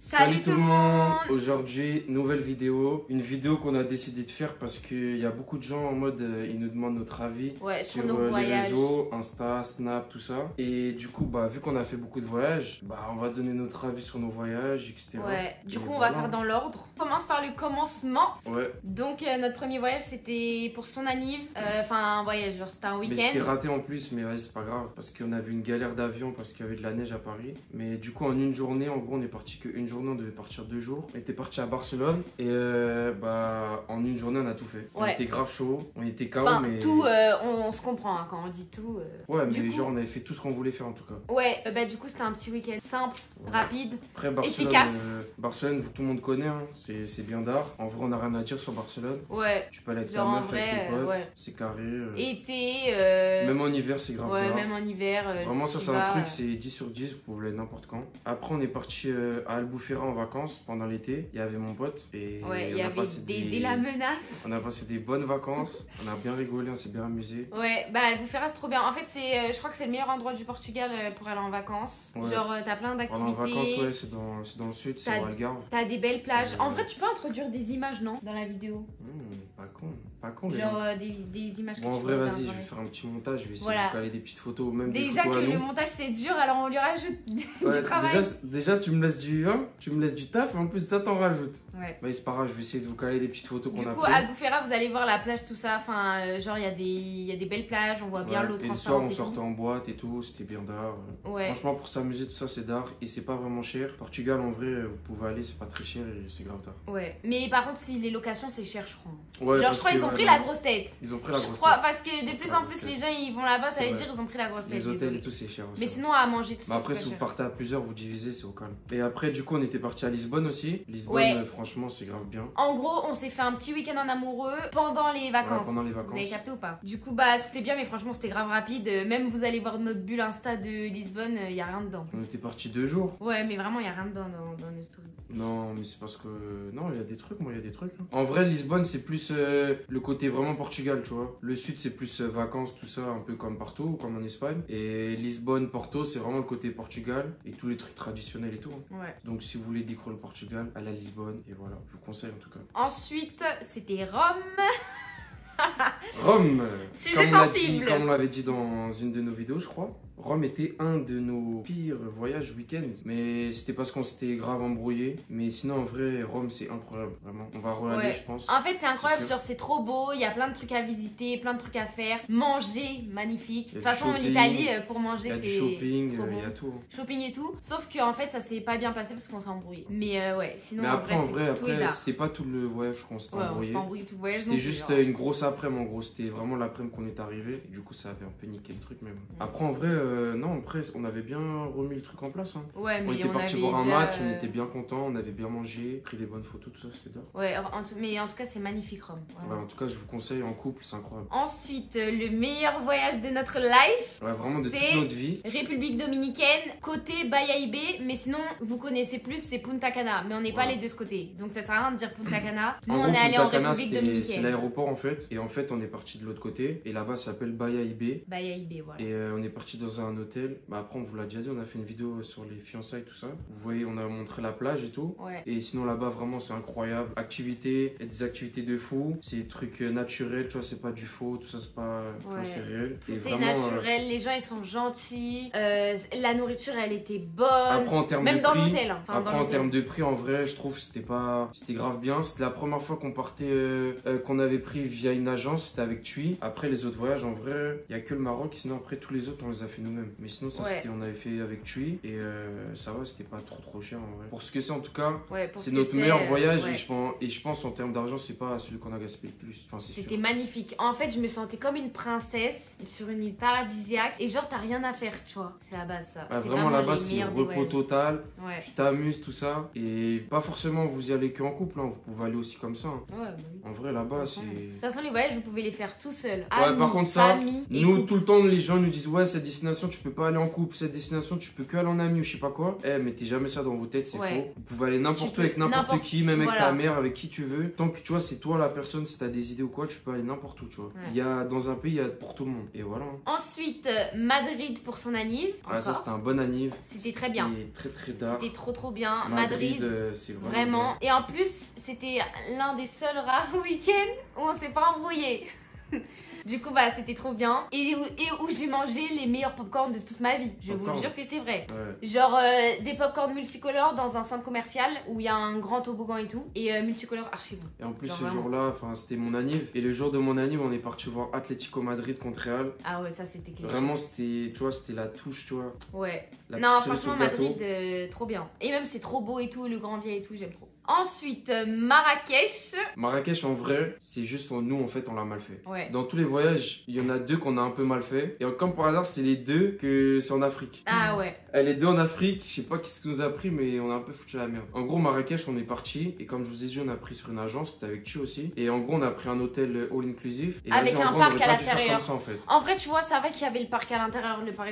Salut tout le monde. Aujourd'hui, nouvelle vidéo. Une vidéo qu'on a décidé de faire parce qu'il y a beaucoup de gens en mode, ils nous demandent notre avis sur nos les voyages. réseaux, Insta, Snap, tout ça. Et du coup, vu qu'on a fait beaucoup de voyages, on va donner notre avis sur nos voyages, etc. Ouais, du coup, on voilà. va faire dans l'ordre. On commence par le commencement. Ouais. Donc, notre premier voyage, c'était pour son anniv. Enfin, un voyage, genre c'était un Mais week-end. c'était raté en plus, mais ouais, c'est pas grave. Parce qu'on avait une galère d'avion parce qu'il y avait de la neige à Paris. Mais du coup, en une journée, en gros, on est parti qu'une journée, on devait partir 2 jours. On était parti à Barcelone et en une journée, on a tout fait. On était grave chaud, on était KO, enfin, mais... tout, on se comprend hein, quand on dit tout. Ouais, mais du coup, genre, on avait fait tout ce qu'on voulait faire en tout cas. Ouais, du coup, c'était un petit week-end simple, rapide, après, Barcelone, efficace. Barcelone, tout le monde connaît, hein. C'est bien d'art. En vrai, on n'a rien à dire sur Barcelone. Ouais. Tu peux aller avec ta Genre, en meuf, vrai, avec tes potes, ouais. c'est carré. Été. Même en hiver, c'est grave Ouais, d'art. même en hiver. Vraiment, ça, c'est un truc, c'est 10 sur 10, vous pouvez aller n'importe quand. Après, on est parti à Albufeira en vacances pendant l'été. Il y avait mon pote. Et ouais, il y avait des la menace. On a passé des bonnes vacances. On a bien rigolé, on s'est bien amusé. Ouais, Albufeira, c'est trop bien. En fait, je crois que c'est le meilleur endroit du Portugal pour aller en vacances. Ouais. Genre, t'as plein d'activités. En vacances, ouais, c'est dans le sud, c'est au Algarve. T'as des belles plages. En vrai, tu peux introduire des images, non? Dans la vidéo. Pas con. Pas con, genre des images que en vrai, vas-y, je vais faire un petit montage, je vais essayer de caler des petites photos, même déjà des photos que le montage c'est dur, alors on lui rajoute du travail. Déjà, tu me laisses du taf, et en plus ça t'en rajoutes. Ouais. C'est pas grave, je vais essayer de vous caler des petites photos qu'on a prises. Du coup, Albufeira, vous allez voir la plage, tout ça, enfin, genre il y a des belles plages, on voit bien l'eau transparente. Et le soir, on sortait en boîte et tout, c'était bien d'art. Ouais. Franchement, pour s'amuser, tout ça, c'est d'art et c'est pas vraiment cher. Portugal, en vrai, vous pouvez aller, c'est pas très cher et c'est grave d'art. Ouais, mais par contre, si les locations, c'est cher, je crois. Ouais, genre, je crois qu'ils ont pris la grosse tête. Ils ont pris la grosse tête. Parce que de plus en plus, les gens ils vont là-bas, ça veut dire ils ont pris la grosse tête. Les hôtels et tout, c'est cher aussi. Mais sinon, à manger, tout ça. Après, si vous partez à plusieurs, vous divisez, c'est au calme. Et après, du coup, on était parti à Lisbonne aussi. Lisbonne, franchement, c'est grave bien. En gros, on s'est fait un petit week-end en amoureux pendant les vacances. Ouais, pendant les vacances. Vous avez capté ou pas? Du coup, c'était bien, mais franchement, c'était grave rapide. Même vous allez voir notre bulle Insta de Lisbonne, il y a rien dedans. On était parti 2 jours. Ouais, mais vraiment, il y a rien dedans dans nos stories. Non, mais c'est parce que... Non, il y a des trucs, moi, il y a des trucs. Hein. En vrai, Lisbonne, c'est plus le côté vraiment Portugal, tu vois. Le sud, c'est plus vacances, tout ça, un peu comme partout, comme en Espagne. Et Lisbonne, Porto, c'est vraiment le côté Portugal et tous les trucs traditionnels et tout. Hein. Ouais. Donc, si vous voulez découvrir le Portugal, allez à Lisbonne. Et voilà, je vous conseille en tout cas. Ensuite, c'était Rome. Rome, sujet sensible. Comme on l'avait dit dans une de nos vidéos, je crois. Rome était un de nos pires voyages week-end, mais c'était parce qu'on s'était grave embrouillé. Mais sinon, en vrai, Rome, c'est incroyable, vraiment. On va re-aller, je pense. En fait, c'est incroyable, genre c'est trop beau, il y a plein de trucs à visiter, plein de trucs à faire. Manger, magnifique. De toute façon, l'Italie, pour manger, c'est trop beau. Il y a tout. Shopping et tout. Sauf qu'en fait, ça s'est pas bien passé parce qu'on s'est embrouillé. Mais ouais, sinon, mais après, en vrai, c'était pas tout le voyage qu'on s'était embrouillé. On s'est pas embrouillé tout le voyage. C'était juste une grosse après-midi, en gros. C'était vraiment l'après-midi qu'on est arrivé. Et du coup, ça avait un peu niqué le truc, mais bon. Après, en vrai, non, après, on avait bien remis le truc en place. Hein. Ouais, mais on était parti voir un match, on était bien contents, on avait bien mangé, pris des bonnes photos, tout ça, c'était d'art. Ouais, mais en tout cas, c'est magnifique, Rome. Ouais, en tout cas, je vous conseille en couple, c'est incroyable. Ensuite, le meilleur voyage de notre life. Ouais, vraiment de toute notre vie. République dominicaine, côté Bayahibe, mais sinon, vous connaissez plus, c'est Punta Cana. Mais on n'est pas allé de ce côté. Donc ça sert à rien de dire Punta Cana. Nous, on est allé en République dominicaine. C'est l'aéroport en fait. Et en fait, on est parti de l'autre côté. Et là-bas, ça s'appelle Bayahibe. Bayahibe, voilà. Et on est parti dans un hôtel. Après, on vous l'a déjà dit, on a fait une vidéo sur les fiançailles, tout ça. Vous voyez, on a montré la plage et tout. Ouais. Et sinon, là-bas, vraiment, c'est incroyable. Activités, des activités de fou. C'est des trucs naturels, tu vois, c'est pas du faux, tout ça, c'est pas. C'est réel. Tout est vraiment, naturel, les gens, ils sont gentils. La nourriture, elle était bonne. Après, en termes même de dans prix, l'hôtel. Hein. Après, en termes de prix, en vrai, je trouve que c'était grave bien. C'était la première fois qu'on partait, qu'on avait pris via une agence, c'était avec TUI. Après, les autres voyages, en vrai, il y a que le Maroc. Sinon, après, tous les autres, on les a fait nous-mêmes. Mais sinon, ça, on avait fait avec TUI. Et ça va, c'était pas trop cher en vrai. Pour ce que c'est, en tout cas, c'est notre meilleur voyage. Et je pense, en termes d'argent, c'est pas celui qu'on a gaspillé le plus. Enfin, c'était magnifique. En fait, je me sentais comme une princesse sur une île paradisiaque. Et genre, t'as rien à faire, tu vois. C'est la base, ça. Vraiment, là-bas, c'est repos total. Tu t'amuses, tout ça. Et pas forcément vous y allez que en couple. Hein. Vous pouvez aller aussi comme ça. Hein. En vrai, là-bas, c'est. De toute façon, les voyages, vous pouvez les faire tout seul. Par contre, ça, nous, tout le temps, les gens nous disent, ouais, cette destination destination, tu peux pas aller en couple, cette destination, tu peux que aller en ami ou je sais pas quoi. Mettez jamais ça dans vos têtes, c'est faux. Vous pouvez aller n'importe où avec n'importe qui, même avec ta mère, avec qui tu veux. Tant que tu vois, c'est toi la personne, si t'as des idées ou quoi, tu peux aller n'importe où, tu vois. Il y a, dans un pays, il y a pour tout le monde. Et voilà. Ensuite, Madrid pour son anniv. Ça, c'était un bon anniv. C'était très bien. C'était très dark. C'était trop bien. Madrid, c'est vraiment. Et en plus, c'était l'un des seuls rares week-ends où on s'est pas embrouillé. Du coup, bah, c'était trop bien. Et où j'ai mangé les meilleurs popcorn de toute ma vie. Je vous le jure que c'est vrai. Genre des popcorn multicolores dans un centre commercial où il y a un grand toboggan et tout. Et multicolore archi bon. Et en plus, ce jour-là, c'était mon anniv. Et le jour de mon anniv, on est parti voir Atlético Madrid contre Real. Ah ouais, ça c'était clair. Vraiment, c'était, tu vois, c'était la touche, tu vois. Ouais. Non, franchement, Madrid, trop bien. Et même, c'est trop beau et tout, le Grand Via et tout, j'aime trop. Ensuite, Marrakech. Marrakech, en vrai, c'est juste nous, en fait, on l'a mal fait. Ouais. Dans tous les voyages, il y en a 2 qu'on a un peu mal fait. Et comme par hasard, c'est les 2 que c'est en Afrique. Ah ouais. Les 2 en Afrique, je sais pas qu'est-ce que nous a pris, mais on a un peu foutu la merde. En gros, Marrakech, on est parti. Et comme je vous ai dit, on a pris sur une agence, c'était avec Tu aussi. Et en gros, on a pris un hôtel all inclusive. Et avec un parc à l'intérieur. En vrai, tu vois, c'est vrai qu'il y avait le parc à l'intérieur, le parc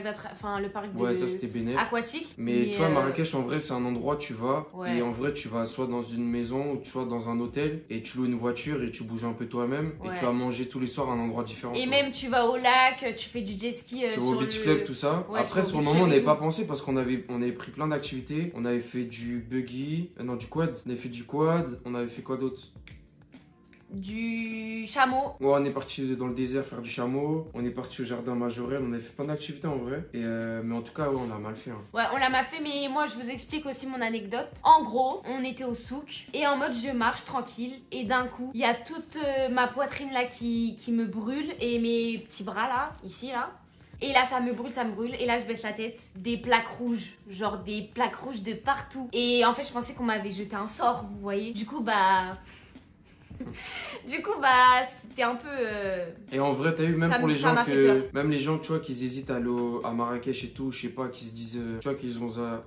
ouais, ça c'était bénéf. Aquatique. Mais tu vois, Marrakech, en vrai, c'est un endroit, tu vas. Et en vrai, tu vas soit dans une maison ou tu vois dans un hôtel et tu loues une voiture et tu bouges un peu toi-même et tu vas manger tous les soirs à un endroit différent. Et même tu vas au lac, tu fais du jet ski. Tu vas au beach club, tout ça. Après, sur le moment, on n'avait pas pensé parce qu'on avait pris plein d'activités. On avait fait du buggy, non, du quad. On avait fait du quad. On avait fait quoi d'autre? Du chameau. Ouais, on est parti dans le désert faire du chameau. On est parti au jardin Majorel. On avait fait plein d'activités en vrai. Mais en tout cas, ouais, on l'a mal fait. Hein. Ouais, on l'a mal fait, mais moi je vous explique aussi mon anecdote. En gros, on était au souk et en mode je marche tranquille. Et d'un coup, il y a toute ma poitrine là qui me brûle et mes petits bras là, ici là. Et là, ça me brûle. Et là, je baisse la tête. Des plaques rouges. Genre des plaques rouges de partout. Et en fait, je pensais qu'on m'avait jeté un sort, vous voyez. Du coup, c'était un peu. Et en vrai, t'as vu, même pour les gens même les gens, tu vois, qui hésitent à aller à Marrakech et tout, je sais pas, qui se disent, tu vois, qu'ils ont ça.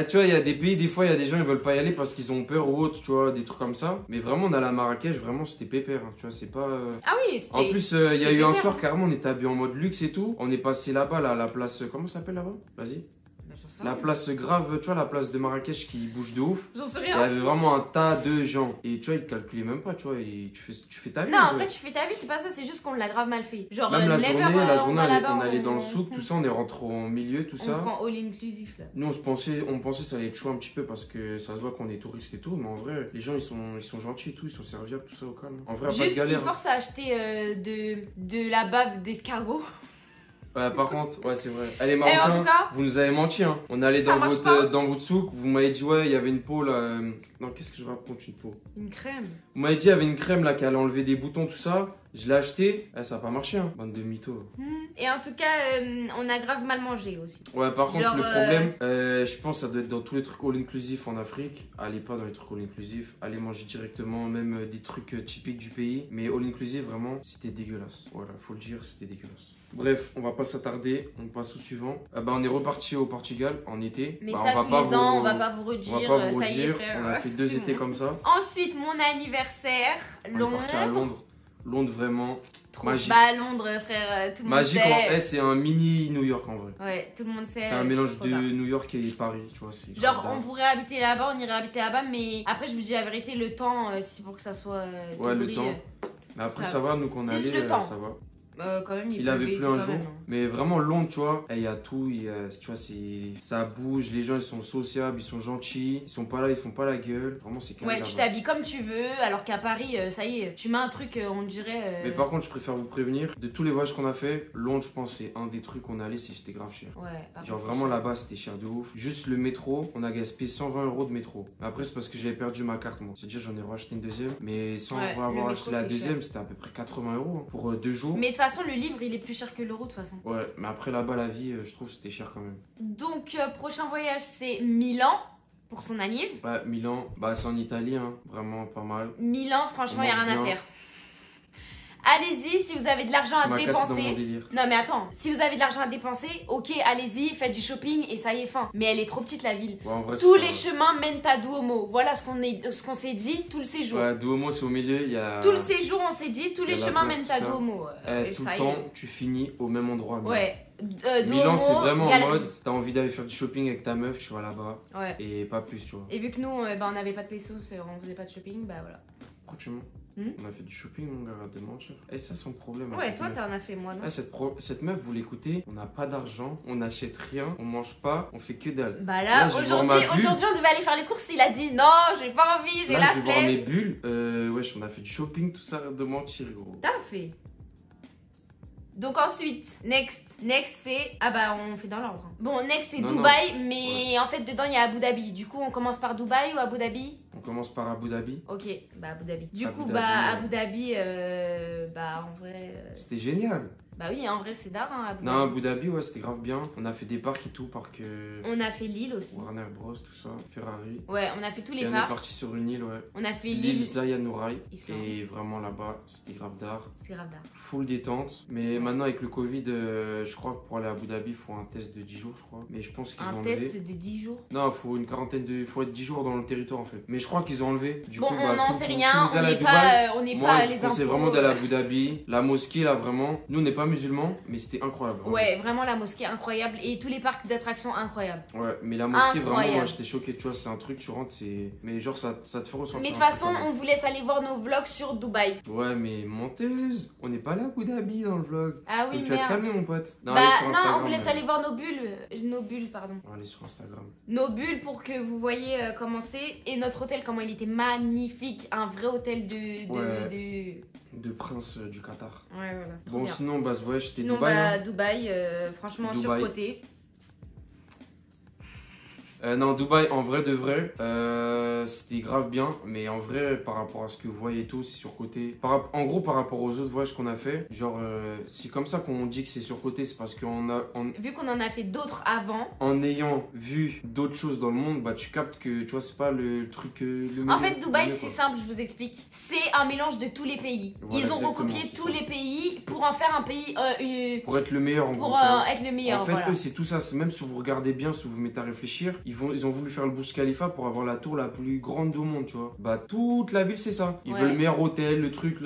Tu vois, il y a des pays, des fois, il y a des gens, ils veulent pas y aller parce qu'ils ont peur ou autre, tu vois, des trucs comme ça. Mais vraiment, on allait à Marrakech, vraiment, c'était pépère, hein, tu vois, c'est pas... Ah oui, c'était... En plus, il y a eu un soir, carrément, on était habillés en mode luxe et tout. On est passé là-bas, là, à la place... Comment ça s'appelle là-bas? Vas-y. La place grave, tu vois, la place de Marrakech qui bouge de ouf. J'en sais rien. Il y avait vraiment un tas de gens. Et tu vois, ils te calculaient même pas, tu vois. Et tu fais ta vie. Non, après, tu fais ta vie, c'est pas ça, c'est juste qu'on l'a grave mal fait. Genre, même la journée, on allait dans le souk, tout ça, on est rentré au milieu, tout ça. On prend all inclusif là. Nous, on pensait que ça allait être chaud un petit peu parce que ça se voit qu'on est touristes et tout. Mais en vrai, les gens, ils sont gentils et tout, ils sont serviables, tout ça au calme. En vrai, juste, pas de galère. Ils forcent à acheter de la bave d'escargot. Ouais, par contre, ouais, c'est vrai. Allez, Marocains, en tout cas, vous nous avez menti, hein. On allait dans votre souk, vous m'avez dit, ouais, il y avait une peau là. Non, qu'est-ce que je raconte, une peau? Une crème. Vous m'avez dit, il y avait une crème là qui allait enlever des boutons, tout ça. Je l'ai acheté, ça a pas marché, hein. Bande de mythos. Et en tout cas, on a grave mal mangé aussi. Ouais, par contre, le problème, je pense que ça doit être dans tous les trucs all inclusifs en Afrique. Allez pas dans les trucs all inclusifs, allez manger directement, même des trucs typiques du pays. Mais all inclusive, vraiment, c'était dégueulasse. Voilà, faut le dire, c'était dégueulasse. Bref, on va pas s'attarder, on passe au suivant. On est reparti au Portugal en été. Mais ça, tous les ans, on va pas vous redire. Ça y est, frère. On a fait 2 étés comme ça. Ensuite, mon anniversaire, Londres. On est parti à Londres. Londres, vraiment. Magique. Bah, Londres, frère, tout le monde sait. Magique, c'est un mini New York en vrai. Ouais, tout le monde sait. C'est un mélange de New York et Paris, tu vois. Genre, on pourrait habiter là-bas, on irait habiter là-bas, mais après, je vous dis la vérité, le temps, si pour que ça soit. Ouais, le temps. Mais après, ça va, nous qu'on allait, ça va. Quand même, il avait plu un jour, mais vraiment Londres, tu vois, il y a tout, tu vois, ça bouge, les gens ils sont sociables, ils sont gentils, ils sont pas là, ils font pas la gueule, vraiment c'est calme. Ouais, tu t'habilles comme tu veux, alors qu'à Paris, ça y est, tu mets un truc, on dirait. Mais par contre, je préfère vous prévenir, de tous les voyages qu'on a fait, Londres, je pense, c'est un des trucs qu'on allait, c'était grave cher. Ouais, genre vraiment là-bas, c'était cher de ouf. Juste le métro, on a gaspillé 120 € de métro. Après, c'est parce que j'avais perdu ma carte, moi. C'est-à-dire, j'en ai racheté une deuxième, mais sans avoir acheté la deuxième, c'était à peu près 80 € pour 2 jours. Mais de toute façon, le livre, il est plus cher que l'euro de toute façon. Ouais, mais après là-bas, la vie, je trouve c'était cher quand même. Donc, prochain voyage, c'est Milan pour son anniv. Ouais, Milan, c'est en Italie, hein. Vraiment pas mal. Milan, franchement, il n'y a rien à faire. allez-y si vous avez de l'argent à Tu m'as cassé dans mon dépenser. délire. Non mais attends, si vous avez de l'argent à dépenser, ok, allez-y, faites du shopping et ça y est fin. Mais elle est trop petite la ville. Ouais, en vrai, Tous c'est les ça. chemins mènent à Duomo. Voilà ce qu'on s'est dit tout le séjour. Ouais, Duomo, c'est au milieu, il y a. Tout le séjour, on s'est dit, tous les il y a la chemins place, mènent tout à ça. Duomo. Tout Ça le y temps, est. tu finis au même endroit. Milan. Ouais. Milan, Duomo, c'est vraiment en galerie. mode, t'as envie d'aller faire du shopping avec ta meuf, tu vas là-bas. Ouais. Et pas plus, tu vois. Et vu que nous, on n'avait pas de pesos, on faisait pas de shopping, bah voilà. Franchement, on a fait du shopping, mon gars, arrête de mentir. Et ça, son problème. Ouais, toi, t'en as fait, moi, non? Ah, cette meuf, vous l'écoutez, on n'a pas d'argent, on n'achète rien, on mange pas, on fait que dalle. Bah là, je vais voir aujourd'hui, ma bulle. on devait aller faire les courses, il a dit non, j'ai pas envie, j'ai Là, la je vais voir mes flemme. bulles. Wesh, on a fait du shopping, tout ça, arrête de mentir, gros. T'as fait. Donc ensuite, next c'est... Ah bah on fait dans l'ordre. Bon, next c'est Non, Dubaï, mais en fait dedans il y a Abu Dhabi. Du coup on commence par Dubaï ou Abu Dhabi? On commence par Abu Dhabi. Ok, bah Abu Dhabi. Du Abu coup Dhabi, bah Abu Dhabi, bah en vrai... C'était génial. Bah oui, en vrai c'est d'art hein, Abu Non, Dhabi. Abu Dhabi, ouais, c'était grave bien. On a fait des parcs et tout, parc On a fait l'île aussi. Warner Bros, tout ça, Ferrari. Ouais, on a fait tous Et les on est parcs. parti sur une île, ouais. On a fait L'île l'île... Zayanourai. Islande. Et vraiment là-bas, c'était grave d'art. C'est grave d'art. Full détente. Mais maintenant, avec le Covid, je crois que pour aller à Abu Dhabi, il faut un test de 10 jours, je crois. Mais je pense qu'ils ont Un enlevé. test de 10 jours. Non, il faut une quarantaine de. Faut être 10 jours dans le territoire en fait. Mais je crois qu'ils ont enlevé. Du Bon, coup, on bah, n'en si sait vous- rien, si vous on allez à n'est Dubaï, pas, on n'est moi, pas je les conseille infos. vraiment d'aller à Abu Dhabi. La mosquée, là, vraiment. Nous, on n'est pas musulmans, mais c'était incroyable. vraiment. Ouais, vraiment la mosquée incroyable et tous les parcs d'attractions incroyables. Ouais, mais la mosquée, vraiment, Incroyable. moi, j'étais choqué. Tu vois, c'est un truc, tu rentres, c'est. Mais genre, ça te fait ressentir. Mais de toute un truc, façon, quand même. on vous laisse aller voir nos vlogs sur Dubaï. Ouais, mais menteuse. On n'est pas là à Abu Dhabi dans le vlog. Ah oui, Donc, tu vas te merde. calmer, mon pote. Non, Bah allez sur non, Instagram. on vous laisse aller voir nos bulles. Nos bulles, pardon. Allez sur Instagram. Nos bulles pour que vous voyez comment c'est. Et notre hôtel, comment il était magnifique. Un vrai hôtel De prince du Qatar. Ouais, voilà. Trop Bon, bien. sinon, bah, ouais, c'était Sinon, Dubaï. bah, hein. Dubaï, franchement, Dubaï. surcoté. Non, Dubaï, en vrai de vrai, c'était grave bien, mais en vrai, par rapport à ce que vous voyez et tout, c'est surcoté. En gros, par rapport aux autres voyages qu'on a fait, genre, c'est comme ça qu'on dit que c'est surcoté, c'est parce Vu qu'on en a fait d'autres avant. en ayant vu d'autres choses dans le monde, bah tu captes que, tu vois, c'est pas le truc. En fait, Dubaï, c'est simple, je vous explique. C'est un mélange de tous les pays. Voilà, Ils ont exactement, recopié c'est tous ça. les pays pour en faire un pays. Pour être le meilleur en gros. Pour tu vois. être le meilleur. En fait, voilà. eux, c'est tout ça. C'est même si vous regardez bien, si vous vous mettez à réfléchir, ils ont voulu faire le Burj Khalifa pour avoir la tour la plus grande du monde, tu vois. Bah, toute la ville, c'est ça. Ils Ouais. veulent le meilleur hôtel, le truc,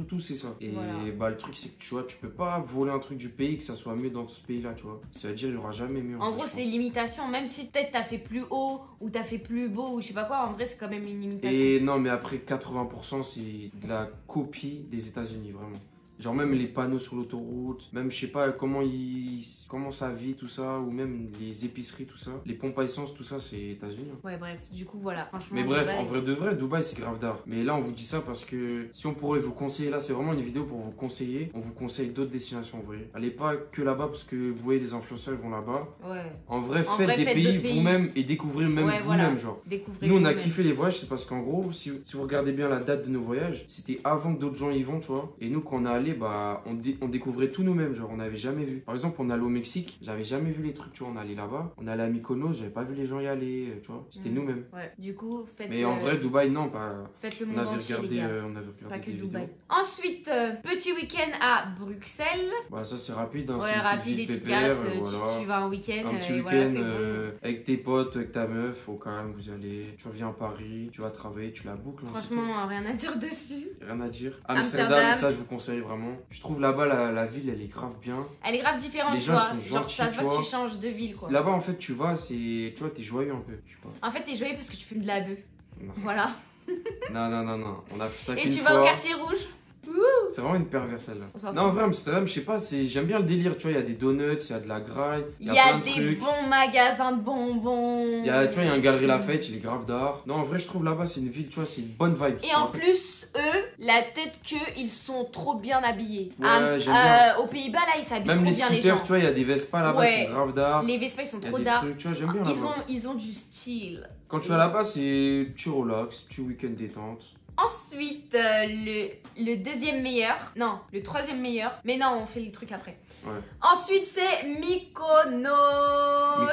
tout, c'est ça. Et Voilà. bah, le truc, c'est que tu vois, tu peux pas voler un truc du pays que ça soit mieux dans ce pays-là, tu vois. Ça veut dire, il y aura jamais mieux. En vrai, gros, je c'est pense. l'imitation. Même si peut-être t'as fait plus haut ou t'as fait plus beau ou je sais pas quoi, en vrai, c'est quand même une imitation. Et non, mais après, 80%, c'est de la copie des États-Unis, vraiment. Genre même les panneaux sur l'autoroute, même je sais pas comment ça vit tout ça, ou même les épiceries tout ça, les pompes à essence tout ça c'est États-Unis. Hein. Ouais, bref, du coup, voilà. Franchement, Mais bref, Dubaï. en vrai de vrai, Dubaï c'est grave d'art. Mais là on vous dit ça parce que si on pourrait vous conseiller, là c'est vraiment une vidéo pour vous conseiller, on vous conseille d'autres destinations en vrai. Allez pas que là-bas parce que vous voyez les influenceurs ils vont là-bas. Ouais, En vrai, En faites vrai, des faites pays d'autres pays. vous-même et découvrez même Ouais, vous-même voilà. genre. découvrez. Nous, on a vous-même. kiffé les voyages, c'est parce qu'en gros, si vous regardez bien la date de nos voyages, c'était avant que d'autres gens y vont, tu vois. Et nous, quand on est allé, bah, on découvrait tout nous-mêmes, genre, on n'avait jamais vu. Par exemple, on allait au Mexique, j'avais jamais vu les trucs, tu vois, on allait là-bas. On allait à Mykonos, j'avais pas vu les gens y aller, tu vois. C'était nous-mêmes. Ouais, du coup, faites. Mais en vrai, Dubaï, non, pas. faites le On monde avait entier, les regardé, gars. on avait regardé Pas que des Dubaï. vidéos. Ensuite, petit week-end à Bruxelles. Bah, ça, c'est rapide, hein, Ouais, c'est une petite rapide, ville efficace. pépère, voilà. Tu vas un week-end. Un petit et week-end voilà, c'est bon. avec tes potes, avec ta meuf, au calme, vous allez. Tu reviens à Paris, tu vas travailler, tu la boucles. hein, c'est Franchement, rien à dire dessus. tout. Rien à dire. Amsterdam. Amsterdam, ça je vous conseille vraiment. Je trouve là-bas la ville elle est grave bien. Elle est grave différente, Les tu gens vois. sont Genre, gentils, ça se tu voit que vois. tu changes de ville, quoi. Là-bas en fait tu vas, tu vois, t'es joyeux un peu. Je sais pas. En fait, t'es joyeux parce que tu fumes de la bœuf. Non. Voilà. Non. On a fait ça Et qu'une tu fois. vas au quartier rouge. C'est vraiment une perverse celle-là. On s'en Non, en fout. vrai, Amsterdam, je sais pas, j'aime bien le délire, tu vois, il y a des donuts, il y a de la graille, Il y a plein de des trucs. bons magasins de bonbons. Tu vois, il y a un galerie Lafayette, il est grave d'art. Non, en vrai, je trouve là-bas, c'est une ville, tu vois, c'est une bonne vibe. tu Et en vois. plus, eux, la tête qu'eux, ils sont trop bien habillés. Ouais, j'aime bien. Aux Pays-Bas, là, ils s'habillent Même trop les bien, les scooters, gens. tu vois, il y a des Vespa là-bas, Ouais. c'est grave d'art. Les Vespa, ils sont Il y a trop des d'art. trucs, tu vois, j'aime bien là-bas. Ils ont du style. Quand tu vas là-bas, c'est tu relax, tu week-end détente. Ensuite, le deuxième meilleur. Non, le troisième meilleur. Mais non, on fait le truc après. Ouais. Ensuite, c'est Mykonos.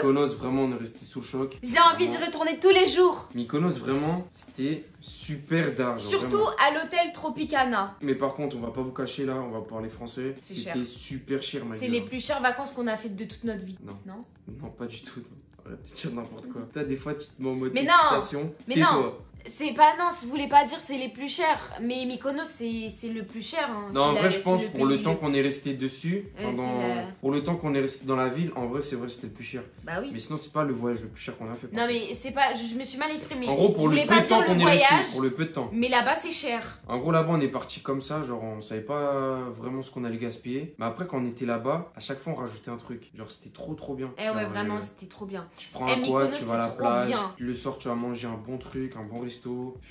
Mykonos, vraiment, on est resté sous le choc. J'ai envie d'y retourner tous les jours. Mykonos, vraiment, c'était super d'argent. Surtout vraiment. à l'hôtel Tropicana. Mais par contre, on va pas vous cacher là, on va parler français. C'est C'était super cher, ma C'est les plus chères vacances qu'on a faites de toute notre vie. Non. Non. Non, pas du tout. Arrête de dire n'importe quoi. T'as des fois, tu te mets en mode Mais non. excitation. Mais Tais-toi. non. C'est pas, non, si vous voulez pas dire c'est les plus chers, mais Mykonos c'est le plus cher. Hein. Non, en vrai, je pense c'est pour le pays temps qu'on est resté dessus, c'est pour le temps qu'on est resté dans la ville, en vrai, c'est vrai, c'était le plus cher. Bah oui. Mais sinon, c'est pas le voyage le plus cher qu'on a fait. Non, mais c'est pas, je me suis mal exprimée. En gros, pour je le voulais peu pas de temps dire qu'on le est resté, voyage, pour le peu de temps. mais là-bas c'est cher. En gros, là-bas, on est parti comme ça, genre, on savait pas vraiment ce qu'on allait gaspiller. Mais après, quand on était là-bas, à chaque fois, on rajoutait un truc. Genre, c'était trop bien. Eh Genre, ouais, vraiment, c'était trop bien. Tu prends Eh, un quad, Mykonos, tu vas à la c'est trop plage, bien. tu le sors, tu vas manger un bon truc, un bon resto.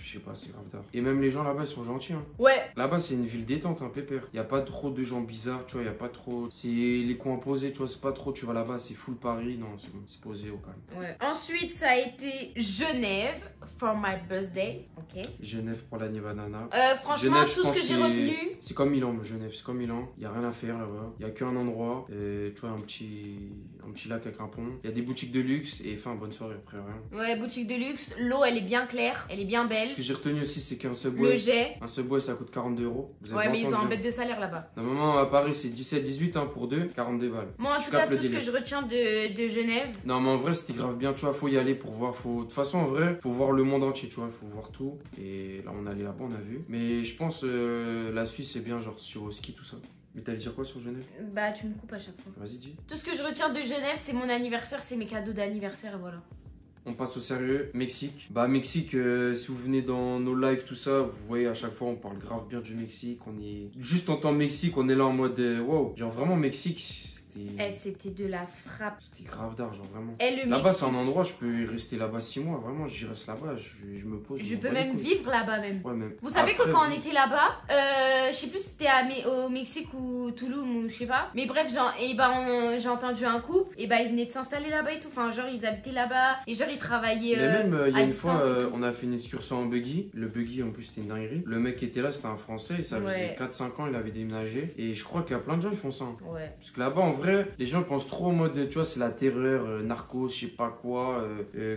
Je sais pas, c'est grave tard. Et même les gens là-bas, ils sont gentils. Hein. Ouais. Là-bas, c'est une ville détente, un pépère. Y a pas trop de gens bizarres, tu vois, y a pas trop. C'est les coins posés, tu vois, c'est pas trop. Tu vas là-bas, c'est full Paris. Non, c'est bon, c'est posé au calme. Ouais. Ensuite, ça a été Genève for my birthday. Ok. Genève pour la Nana. Franchement, Genève, je tout ce pense que j'ai c'est- retenu. C'est comme Milan, Genève, c'est comme Milan. Y a rien à faire là-bas. Y a qu'un endroit. Et, tu vois, un petit lac avec un pont. Y a des boutiques de luxe et enfin, bonne soirée après rien. Ouais, boutique de luxe. L'eau, elle est bien claire, elle est bien belle. Ce que j'ai retenu aussi, c'est qu'un Le Subway. jet. Un Subway, ça coûte 42 euros. Vous avez Ouais, pas mais ils ont entendu, un hein. bête de salaire là-bas. Normalement, à Paris, c'est 17-18 hein, pour deux, 42 balles. Moi, en Je tout cas, capte le tout ce que délire. je retiens de Genève. Non, mais en vrai, c'était grave bien, tu vois, faut y aller pour voir. De toute façon, en vrai, faut voir le monde entier, tu vois, faut voir tout. Et là, on est allé là-bas, on a vu. Mais je pense la Suisse, c'est bien, genre sur au ski, tout ça. Mais t'allais dire quoi sur Genève? Bah, tu me coupes à chaque fois. Vas-y, dis. Tout ce que je retiens de Genève, c'est mon anniversaire, c'est mes cadeaux d'anniversaire et voilà. On passe au sérieux. Mexique. Bah, Mexique, si vous venez dans nos lives, tout ça, vous voyez, à chaque fois, on parle grave bien du Mexique. On est. Juste en tant que Mexique, on est là en mode wow. Genre, vraiment, Mexique, c'était. Eh, c'était de la frappe. C'était grave d'argent, vraiment. Eh, le Là-bas, Mexique, c'est un endroit, je peux rester là-bas 6 mois. Vraiment, j'y reste là-bas, je me pose. je m'en peux bats les même couilles. vivre là-bas même. Ouais, même. Vous savez Après, que quand on était là-bas, je sais plus si c'était au Mexique ou Tulum ou je sais pas. Mais bref, genre, j'ai entendu un couple, et bah ils venaient de s'installer là-bas et tout. Enfin, genre ils habitaient là-bas et genre ils travaillaient. Mais même, il y a à une distance fois, et tout. on a fait une excursion en buggy. Le buggy, en plus, c'était une dinguerie. Le mec qui était là, c'était un Français. Et ça faisait Ouais. 4-5 ans, il avait déménagé. Et je crois qu'il y a plein de gens qui font ça. Hein. Ouais. Parce que là-bas, en vrai, les gens pensent trop en mode, tu vois, c'est la terreur, narcos, je sais pas quoi.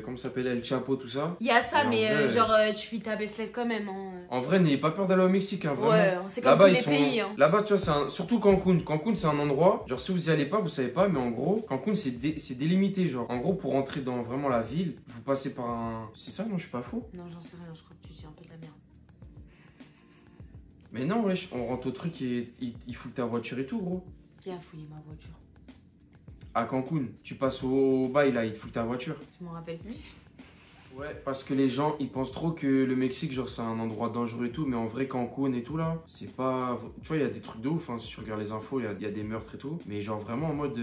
Comment ça s'appelle, El Chapo, tout ça. Il y a ça, Et en mais vrai, genre tu fuis ta baisse quand même. Hein. En vrai, n'ayez pas peur d'aller au Mexique, hein, vraiment. Ouais, c'est comme tous Là-bas, les pays. Hein. Là-bas, tu vois, surtout Cancun. Cancun, c'est un endroit, genre si vous y allez pas, vous savez pas, mais en gros, Cancun, c'est délimité, genre. En gros, pour entrer dans vraiment la ville, vous passez par un... C'est ça, non, je suis pas fou. Non, j'en sais rien, je crois que tu dis un peu de la merde. Mais non, wesh, on rentre au truc et il fout ta voiture et tout, gros. Qui a fouillé ma voiture? À Cancun, tu passes au bail, là, il fout ta voiture. Je m'en rappelle plus. Ouais, parce que les gens, ils pensent trop que le Mexique, genre, c'est un endroit dangereux et tout, mais en vrai, Cancun et tout, là, c'est pas... Tu vois, il y a des trucs de ouf, hein, si tu regardes les infos, il y a des meurtres et tout, mais genre, vraiment, en mode,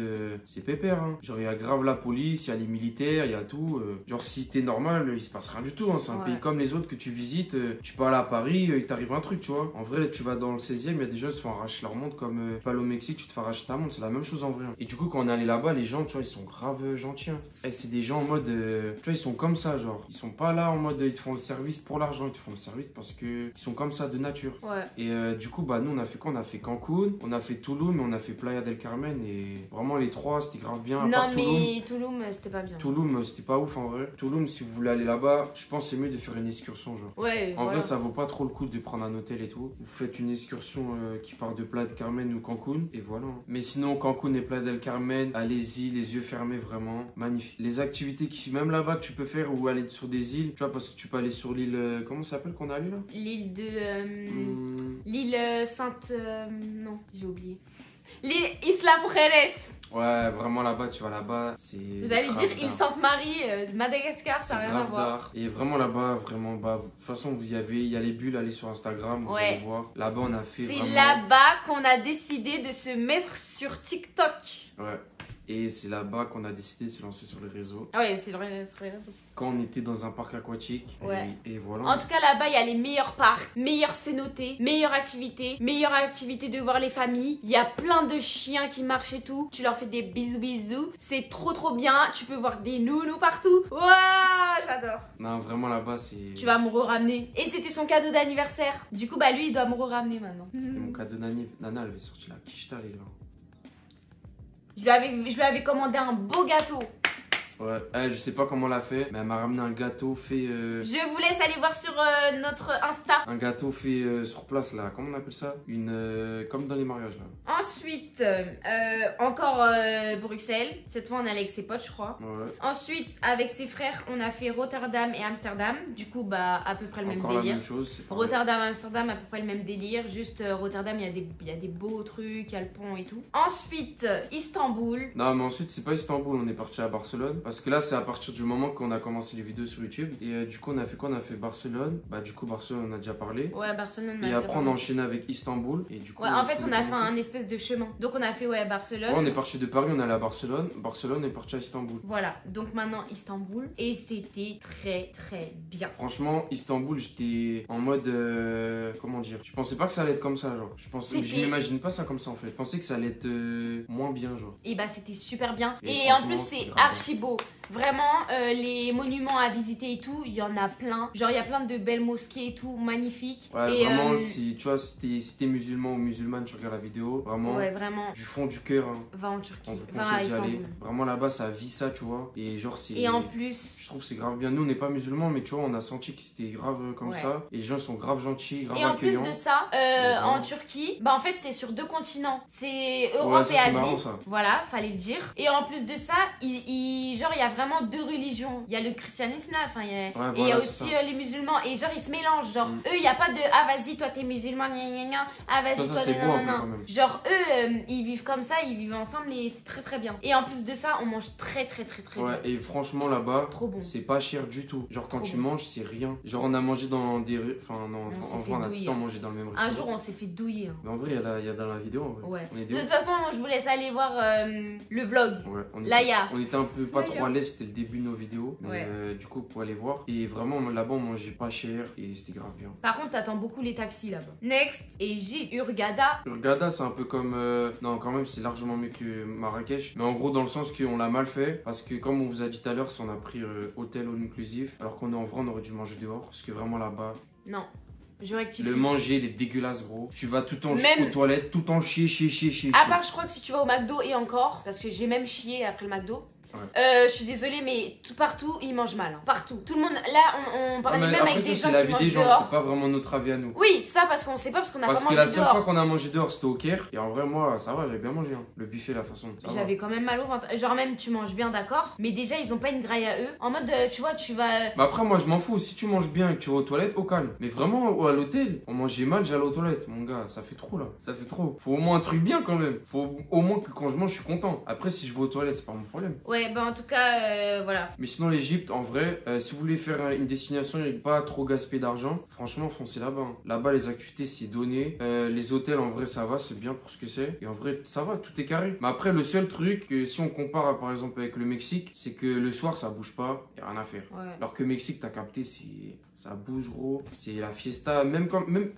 c'est pépère, hein. Genre, il y a grave la police, il y a les militaires, il y a tout. Genre, si t'es normal, il se passe rien du tout, hein. C'est un Ouais. pays comme les autres que tu visites. Tu peux aller à Paris, il t'arrive un truc, tu vois. En vrai, tu vas dans le 16e, il y a des gens qui se font arracher leur montre, comme tu vas aller au Mexique, tu te fais arracher ta montre, c'est la même chose en vrai. Hein. Et du coup, quand on est allé là-bas, les gens, tu vois, ils sont grave gentils. Hein. Et c'est des gens en mode, tu vois, ils sont comme ça, genre. Ils sont pas là en mode, ils te font le service pour l'argent, ils te font le service parce que ils sont comme ça de nature. Ouais. Et du coup, bah, nous, on a fait quoi? On a fait Cancun, on a fait Tulum, et on a fait Playa del Carmen. Et vraiment, les trois, c'était grave bien. À Non, part mais Tulum, c'était pas bien. Tulum, c'était pas ouf en vrai. Tulum, si vous voulez aller là-bas, je pense que c'est mieux de faire une excursion, genre. Ouais, En voilà. vrai, ça vaut pas trop le coup de prendre un hôtel et tout. Vous faites une excursion qui part de Playa del Carmen ou Cancun, et voilà. Mais sinon, Cancun et Playa del Carmen, allez-y, les yeux fermés, vraiment magnifique. Les activités qui, même là-bas, que tu peux faire ou aller sur des îles, tu vois, parce que tu peux aller sur l'île, comment ça s'appelle qu'on a allé là? L'île de. Hmm. L'île Sainte. Non, j'ai oublié. L'île Isla Mujeres. Ouais, vraiment là-bas, tu vas là-bas, c'est. Vous allez grave dire île d'art. Sainte-Marie de Madagascar, ça C'est n'a rien à grave voir. d'art. Et vraiment là-bas, vraiment, bah, de toute façon, il y a les bulles, allez sur Instagram, vous Ouais. allez voir. Là-bas, on a fait C'est vraiment... là-bas qu'on a décidé de se mettre sur TikTok. Ouais. Et c'est là-bas qu'on a décidé de se lancer sur les réseaux. Ah ouais, c'est sur les réseaux. Quand on était dans un parc aquatique. Ouais. Et voilà. En tout cas, là-bas, il y a les meilleurs parcs, meilleures cénotés, meilleure activité de voir les familles. Il y a plein de chiens qui marchent et tout. Tu leur fais des bisous. C'est trop bien. Tu peux voir des nounous partout. Waouh, j'adore. Non, vraiment là-bas, c'est... Tu vas me ramener. Et c'était son cadeau d'anniversaire. Du coup, bah lui, il doit me ramener maintenant. C'était mon cadeau Nana, elle avait sorti la quicheta, les gars. Je lui avais commandé un beau gâteau. Ouais, je sais pas comment elle a fait, mais elle m'a ramené un gâteau fait. Je vous laisse aller voir sur notre Insta. Un gâteau fait sur place là, comment on appelle ça? Comme dans les mariages là. Ensuite, encore Bruxelles. Cette fois, on est allé avec ses potes, je crois. Ouais. Ensuite, avec ses frères, on a fait Rotterdam et Amsterdam. Du coup, bah, à peu près le Encore même délire. la même chose. Rotterdam, Amsterdam, à peu près le même délire. Juste Rotterdam, il y a des beaux trucs, il y a le pont et tout. Ensuite, Istanbul. Non, mais ensuite, c'est pas Istanbul, on est parti à Barcelone. Parce que là, c'est à partir du moment qu'on a commencé les vidéos sur YouTube. Et du coup, on a fait quoi? On a fait Barcelone. Bah, du coup, Barcelone, on a déjà parlé. Ouais, Barcelone. Et après, on a enchaîné avec Istanbul. Et du coup, ouais, en fait, on a fait un espèce de chemin. Donc, on a fait, ouais, Barcelone. Ouais, on est parti de Paris, on est allé à Barcelone. Barcelone est parti à Istanbul. Voilà, donc maintenant Istanbul. Et c'était très très bien. Franchement, Istanbul, j'étais en mode. Comment dire? Je pensais pas que ça allait être comme ça, genre. Je m'imagine pas ça comme ça en fait. Je pensais que ça allait être moins bien, genre. Et bah, c'était super bien. Et en plus, c'est archi beau. Vraiment, les monuments à visiter et tout, il y en a plein. Genre, il y a plein de belles mosquées et tout, magnifiques. Ouais, et vraiment, si tu vois, si t'es musulman ou musulmane, tu regardes la vidéo, vraiment, ouais, vraiment. du fond du cœur, hein, Va en Turquie, on vous va à conseille d'y Istanbul. aller. Vraiment là-bas, ça vit ça, tu vois. Et genre, c'est. Et en plus. Je trouve que c'est grave bien. Nous, on n'est pas musulmans, mais tu vois, on a senti que c'était grave comme ouais. ça. Et les gens sont grave gentils, grave et en accueillants. plus de ça, en Turquie, bah en fait, c'est sur 2 continents. C'est Europe ouais, et Asie. Marrant, ça. Voilà, fallait le dire. Et en plus de ça, genre, il y a vraiment 2 religions. Il y a le christianisme là, enfin, ouais, et il voilà, y a aussi les musulmans. Et genre, ils se mélangent. Genre, eux, il n'y a pas de ah, vas-y, toi, t'es musulman, gna gna gna. Ah, vas-y, toi, c'est beau, non. Genre, eux, ils vivent comme ça, ils vivent ensemble et c'est très très bien. Et en plus de ça, on mange très très bien. Ouais, et franchement, là-bas, trop bon. c'est pas cher du tout. Genre, quand trop tu bon. manges, c'est rien. Genre, on a mangé dans des. Enfin, non, en vrai, on a tout le temps mangé dans le même restaurant. Un jour, on s'est fait douiller. Hein. Mais en vrai, il y a dans la vidéo. En vrai. Ouais. On est de toute façon, je vous laisse aller voir le vlog. Ouais, on était un peu pas trop à l'aise, c'était le début de nos vidéos. Mais, ouais. Du coup, pour aller voir. Et vraiment, là-bas, on mangeait pas cher et c'était grave bien. Par contre, t'attends beaucoup les taxis là-bas. Next, et j'ai Hurghada. Hurghada, c'est un peu comme. Non, quand même, c'est largement mieux que Marrakech. Mais en gros, dans le sens qu'on l'a mal fait. Parce que, comme on vous a dit tout à l'heure, si on a pris hôtel all inclusif. Alors qu'on est en vrai, on aurait dû manger dehors. Parce que vraiment là-bas. Non. Je rectifie. Le manger, il est dégueulasse, gros. Tu vas tout en aux toilettes, tout en chier. À part, je crois que si tu vas au McDo et encore, parce que j'ai même chié après le McDo. Ouais. Je suis désolée, mais partout, ils mangent mal. Hein. Partout. Tout le monde. Là, on parlait même après, avec ça, des gens qui mangent gens, dehors. C'est pas vraiment notre avis à nous. Oui, ça, parce qu'on sait pas, parce qu'on a pas mangé dehors. Parce que la seule fois qu'on a mangé dehors, c'était au Caire. Et en vrai, moi, ça va, j'avais bien mangé. Hein. Le buffet, la façon. J'avais quand même mal au ventre. Genre, même, tu manges bien, d'accord. Mais déjà, ils ont pas une graille à eux. En mode, tu vois, tu vas. Mais après, moi, je m'en fous. Si tu manges bien et que tu vas aux toilettes, au calme. Mais vraiment, à l'hôtel, on mangeait mal, j'allais aux toilettes. Mon gars, ça fait trop là. Ça fait trop. Faut au moins un truc bien quand même. Faut au moins que quand je mange, je suis content. Après, si je vais aux toilettes, c'est pas mon problème. Ouais, bah en tout cas, voilà. Mais sinon, l'Egypte, en vrai, si vous voulez faire une destination et pas trop gaspiller d'argent, franchement, foncez là-bas. Hein. Là-bas, les activités, c'est donné. Les hôtels, en vrai, ça va, c'est bien pour ce que c'est. Et en vrai, ça va, tout est carré. Mais après, le seul truc, si on compare par exemple avec le Mexique, c'est que le soir, ça bouge pas, y a rien à faire. Ouais. Alors que Mexique, t'as capté, ça bouge, gros. C'est la fiesta. Même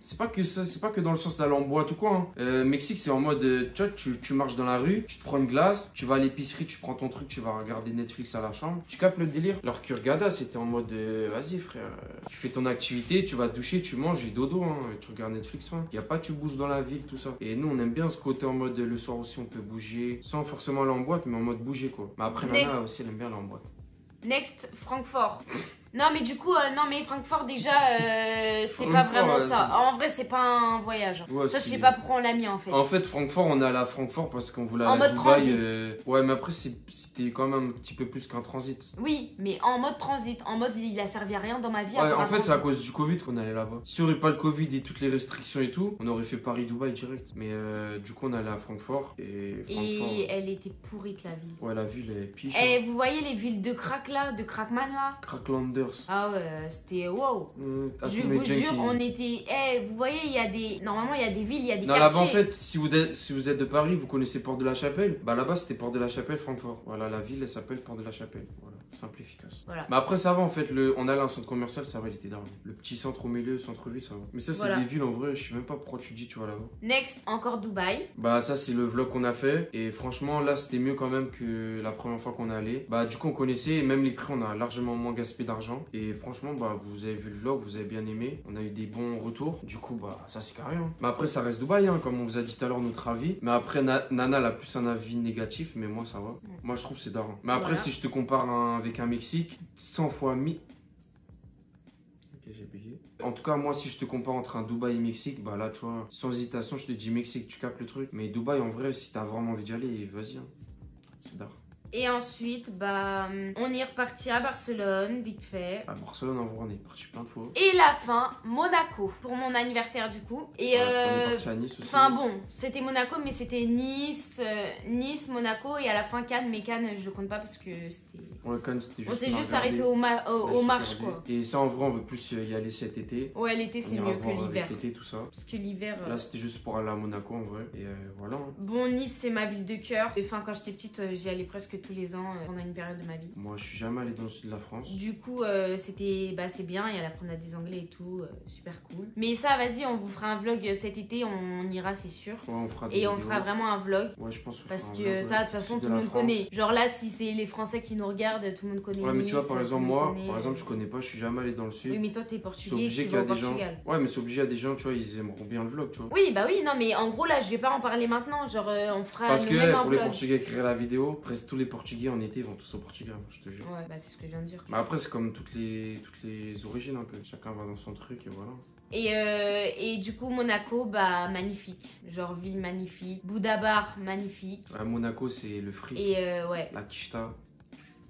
c'est pas que ça, c'est pas que dans le sens d'aller en boîte ou quoi. Hein. Mexique, c'est en mode, tu vois, tu marches dans la rue, tu te prends une glace, tu vas à l'épicerie, tu prends ton truc, tu vas regarder Netflix à la chambre. Tu captes le délire. Alors que Hurghada, c'était en mode, vas-y frère, tu fais ton activité, tu vas te doucher, tu manges et dodo, hein, tu regardes Netflix. Hein. Y a pas, tu bouges dans la ville, tout ça. Et nous, on aime bien ce côté en mode, le soir aussi, on peut bouger, sans forcément aller en boîte, mais en mode bouger quoi. Mais après, Nana aussi, elle aime bien aller en boîte. Next, Francfort. Non mais du coup, non mais Francfort déjà, c'est pas vraiment ça. En vrai, c'est pas un voyage. Ouais, ça, je sais pas pourquoi on l'a mis en fait. En fait, Francfort, on est allé à Francfort parce qu'on voulait aller à Dubaï. En mode transit. Ouais, mais après, c'était quand même un petit peu plus qu'un transit. Oui, mais en mode transit. En mode, il a servi à rien dans ma vie. Ouais, en fait, c'est à cause du Covid qu'on allait là-bas. Si on aurait pas le Covid et toutes les restrictions et tout, on aurait fait Paris-Dubaï direct. Mais du coup, on allait à Francfort. Et elle était pourrite la ville. Ouais, la ville est piche. Et vous voyez les villes de crack là, de crackman là? Cracklanders. Ah ouais. C'était wow. Je vous jure, on était. Vous voyez, il y a des. Normalement, il y a des villes, il y a des quartiers. Là-bas, en fait, si vous êtes de Paris, vous connaissez Porte de la Chapelle. Bah là-bas, c'était Porte de la Chapelle, Francfort. Voilà, la ville, elle s'appelle Porte de la Chapelle. Voilà, simple, efficace. Voilà. Mais après, ça va en fait. On allait à un centre commercial, ça va, il était d'armes. Le petit centre au milieu, centre-ville, ça va. Mais ça, c'est des villes en vrai, je sais même pas pourquoi tu dis, tu vois là-bas. Next, encore Dubaï. Bah, ça, c'est le vlog qu'on a fait. Et franchement, là, c'était mieux quand même que la première fois qu'on est allé. Bah, du coup, on connaissait, et même les prix, on a largement moins gaspillé d'argent. d'argent. Et franchement, bah, vous avez vu le vlog, vous avez bien aimé. On a eu des bons retours. Du coup, bah, ça c'est carré. Hein. Mais après, ça reste Dubaï, hein, comme on vous a dit tout à l'heure, notre avis. Mais après, Nana, elle a plus un avis négatif, mais moi, ça va. Moi, je trouve que c'est daron. Mais après, si je te compare avec un Mexique, 100 fois 1000. Ok, j'ai payé. En tout cas, moi, si je te compare entre un Dubaï et Mexique, bah là, tu vois, sans hésitation, je te dis Mexique, tu captes le truc. Mais Dubaï, en vrai, si t'as vraiment envie d'y aller, vas-y. Hein. C'est daron. Et ensuite, bah, on est reparti à Barcelone, vite fait. À Barcelone, en vrai, on est parti plein de fois. Et la fin, Monaco, pour mon anniversaire du coup. Et on est parti à Nice aussi. enfin bon, c'était Monaco, mais c'était Nice, Nice, Monaco et à la fin Cannes. Mais Cannes, je le compte pas parce que c'était. Ouais, Cannes, c'était juste. On s'est juste arrêté au marche quoi. Et ça, en vrai, on veut plus y aller cet été. Ouais, l'été c'est mieux que l'hiver. L'été, tout ça. Parce que l'hiver. Là, c'était juste pour aller à Monaco en vrai. Et voilà. Hein. Bon, Nice, c'est ma ville de cœur. Enfin, quand j'étais petite, j'y allais presque tous les ans pendant une période de ma vie. Moi, je suis jamais allé dans le sud de la France. Du coup, c'était. Bah, c'est bien. Il y a la promenade des Anglais et tout. Super cool. Mais ça, vas-y, on vous fera un vlog cet été. On ira, c'est sûr. Ouais, on fera des Et on vidéos. fera vraiment un vlog. Ouais, je pense. Parce fera un que vlog, ça, de toute façon, Sud tout de le la monde France. connaît. Genre là, si c'est les Français qui nous regardent, tout le monde connaît. Ouais, mais tu vois, Nice, par exemple, tout le monde moi, connaît. par exemple, je connais pas, je suis jamais allé dans le sud. Oui, mais toi, t'es C'est portugais, obligé tu qu'il y vas a au des gens. Portugal. Ouais, mais c'est obligé, il y a des gens, tu vois, ils aimeront bien le vlog, tu vois. Oui, bah oui, non, mais en gros, là, je vais pas en parler maintenant. Genre, on fera Parce nous-mêmes que un pour les vlog. Portugais qui regardent la vidéo, presque tous les Portugais en été vont tous au Portugal, je te jure. Ouais, bah c'est ce que je viens de dire. Mais après, c'est comme toutes les origines un peu. Chacun va dans son truc et voilà. Et du coup, Monaco, bah magnifique. Genre, ville magnifique. Boudabar, magnifique. Ouais, Monaco, c'est le fric, Et ouais. la quicheta.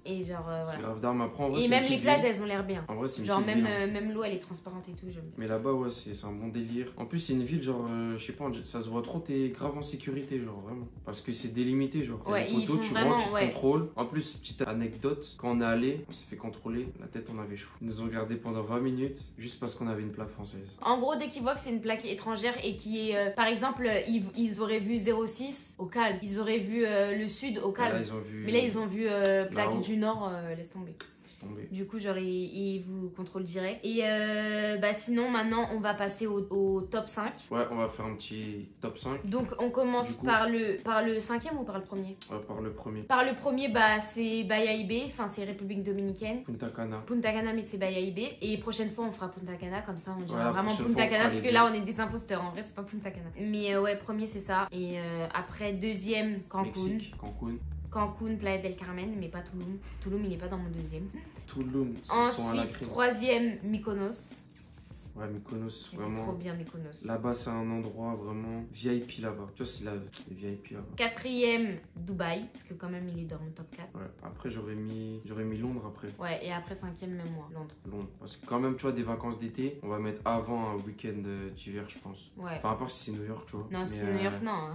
Et genre, C'est voilà. grave d'armes. Après, en vrai, Et c'est même une les petite plages, ville. elles ont l'air bien. En vrai, c'est une Genre, petite même, ville, hein. même l'eau, elle est transparente et tout, j'aime bien. Mais là-bas, ouais, c'est un bon délire. En plus, c'est une ville, genre, je sais pas, ça se voit trop, t'es grave en sécurité, genre, vraiment. Parce que c'est délimité, genre. Ouais, Les ils poteaux, font tu vraiment, rentres, tu te ouais. contrôles. En plus, petite anecdote, quand on est allé, on s'est fait contrôler, la tête, on avait chaud. Ils nous ont gardé pendant 20 minutes, juste parce qu'on avait une plaque française. En gros, dès qu'ils voient que c'est une plaque étrangère et qui est. Par exemple, ils auraient vu 06 au calme. Ils auraient vu le sud au Et calme. là, ils ont vu. Mais là, ils ont vu plaque là-haut. du nord, laisse tomber. C'est tombé. Du coup, genre, ils vous contrôlent direct. Et bah, sinon, maintenant, on va passer au top 5. Ouais, on va faire un petit top 5. Donc, on commence Du coup. par le cinquième ou par le premier? Par le premier. Par le premier, bah, c'est Bayahibe, enfin, c'est République Dominicaine. Punta Cana. Punta Cana, mais c'est Bayahibe. Et prochaine fois, on fera Punta Cana, comme ça, on dira Ouais, la vraiment prochaine Punta fois, on Cana, fera parce les que deux. là, on est des imposteurs. En vrai, c'est pas Punta Cana. Mais ouais, premier, c'est ça. Et après, deuxième, Cancun. Mexique, Cancun. Cancun, Playa del Carmen, mais pas Tulum. Tulum, il est pas dans mon deuxième. Tulum, ils sont à la Ensuite, crème. troisième, Mykonos. Ouais, Mykonos, C'était vraiment. trop bien, Mykonos. Là-bas, c'est un endroit vraiment VIP là-bas. Tu vois, c'est la VIP là-bas. Quatrième, Dubaï, parce que quand même, il est dans mon top 4. Ouais, après, j'aurais mis Londres après. Ouais, et après, cinquième, même moi, Londres. Londres. Parce que quand même, tu vois, des vacances d'été, on va mettre avant un week-end d'hiver, je pense. Ouais. Enfin, à part si c'est New York, tu vois. Non, Mais, si c'est New York, non.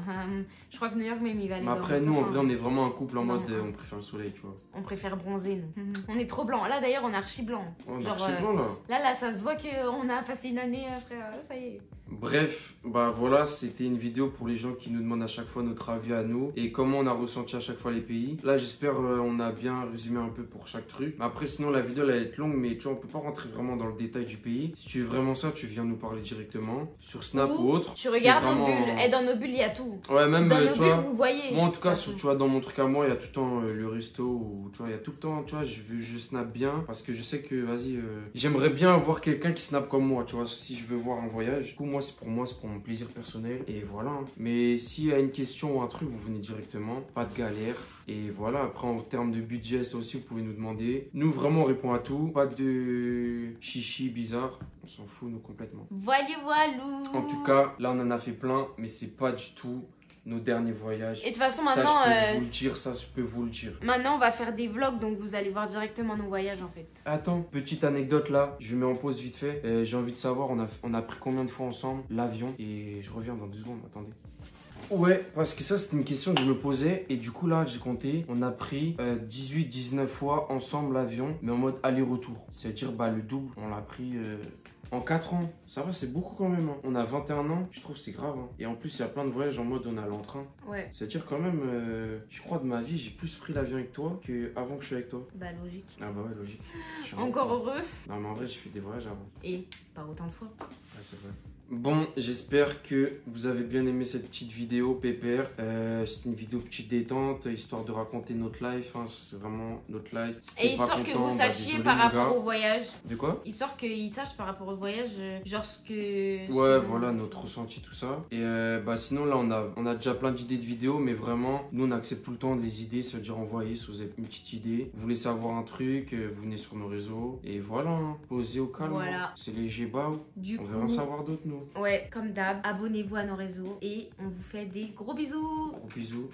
Je crois que New York, même, il va aller Mais dans après, mon nous, top en vrai, un. on est vraiment un couple en Non, mode un. on préfère le soleil, tu vois. On préfère bronzer, nous. On est trop blanc. Là, d'ailleurs, on est archi blanc. On est Genre, archi blanc là. Là, ça se voit qu'on a passé une année, frère. Ça y est. Bref, bah voilà, c'était une vidéo pour les gens qui nous demandent à chaque fois notre avis à nous et comment on a ressenti à chaque fois les pays. Là, j'espère on a bien résumé un peu pour chaque truc. Mais après, sinon, la vidéo elle va être longue, mais tu vois, on peut pas rentrer vraiment dans le détail du pays. Si tu veux vraiment ça, tu viens nous parler directement sur Snap ou autre. Tu Si regardes veux nos vraiment- bulles. Et dans nos bulles, il y a tout. Ouais, même Dans nos tu bulles, vois. vous voyez. Moi en tout cas, De toute façon. tu vois, dans mon truc à moi, il y a tout le temps le resto ou tu vois, il y a tout le temps, tu vois, je snap bien parce que je sais que, vas-y, j'aimerais bien avoir quelqu'un qui snap comme moi, tu vois, si je veux voir un voyage. Du coup, moi, c'est pour mon plaisir personnel et voilà. Hein. Mais s'il y a une question ou un truc, vous venez directement, pas de galère. Et voilà, après, en termes de budget, ça aussi, vous pouvez nous demander. Nous, vraiment, on répond à tout. Pas de chichi bizarre. On s'en fout, nous, complètement. Voilà, voilou. En tout cas, là, on en a fait plein, mais c'est pas du tout nos derniers voyages. Et de toute façon, Ça, maintenant, je peux vous le dire, ça, je peux vous le dire. maintenant, on va faire des vlogs, donc vous allez voir directement nos voyages en fait. Attends, petite anecdote là, je mets en pause vite fait. J'ai envie de savoir, on a pris combien de fois ensemble l'avion et je reviens dans 2 secondes, attendez. Ouais, parce que ça, c'est une question que je me posais et du coup là, j'ai compté, on a pris 18-19 fois ensemble l'avion, mais en mode aller-retour. C'est-à-dire, bah, le double, on l'a pris... En 4 ans, ça va, c'est beaucoup quand même. Hein. On a 21 ans, je trouve que c'est grave. Hein. Et en plus, il y a plein de voyages en mode on a l'entrain. Ouais. C'est-à-dire quand même, je crois de ma vie, j'ai plus pris l'avion avec toi qu'avant que je suis avec toi. Bah logique. Ah bah ouais, logique. Je suis Encore heureux. heureux. Non mais en vrai, j'ai fait des voyages avant. Et par autant de fois. Ouais, c'est vrai. Bon, j'espère que vous avez bien aimé cette petite vidéo pépère. C'est une vidéo petite détente, histoire de raconter notre life. Hein. C'est vraiment notre life. Si t'es Et pas histoire que content, vous bah, sachiez désolé, par mon rapport gars. au voyage. De quoi? Histoire qu'ils sachent par rapport au voyage, genre ce que... Ouais, voilà, notre ressenti, tout ça. Et bah sinon, là, on a déjà plein d'idées de vidéos, mais vraiment, nous, on accepte tout le temps les idées. Ça veut dire envoyer si vous avez une petite idée. Vous voulez savoir un truc, vous venez sur nos réseaux. Et voilà, hein, posez au calme. Voilà. Hein. C'est léger, bah. Du On coup, veut en savoir d'autres, nous. ouais, comme d'hab, abonnez-vous à nos réseaux et on vous fait des gros bisous. Gros bisous.